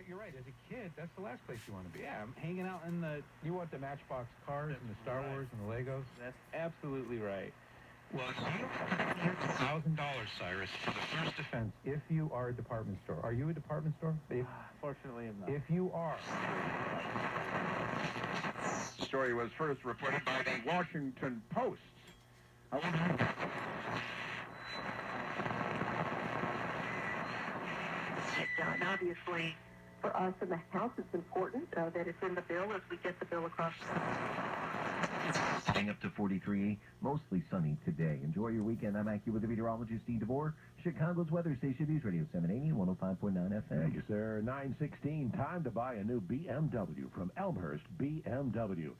you're right. As a kid, that's the last place you want to be. Yeah, I'm hanging out in the... You want the Matchbox cars and the Star Wars and the Legos? That's absolutely right. Well, $1,000, Cyrus, for the first offense if you are a department store. Are you a department store? Fortunately, I'm not. If you are... The story was first reported by the Washington Post. John, obviously, for us in the House, it's important that it's in the bill as we get the bill across. Staying up to 43, mostly sunny today. Enjoy your weekend. I'm AccuWeather meteorologist Steve DeVore, Chicago's weather station, News Radio 780 and 105.9 FM. Thank you, sir. 9:16, time to buy a new BMW from Elmhurst BMW.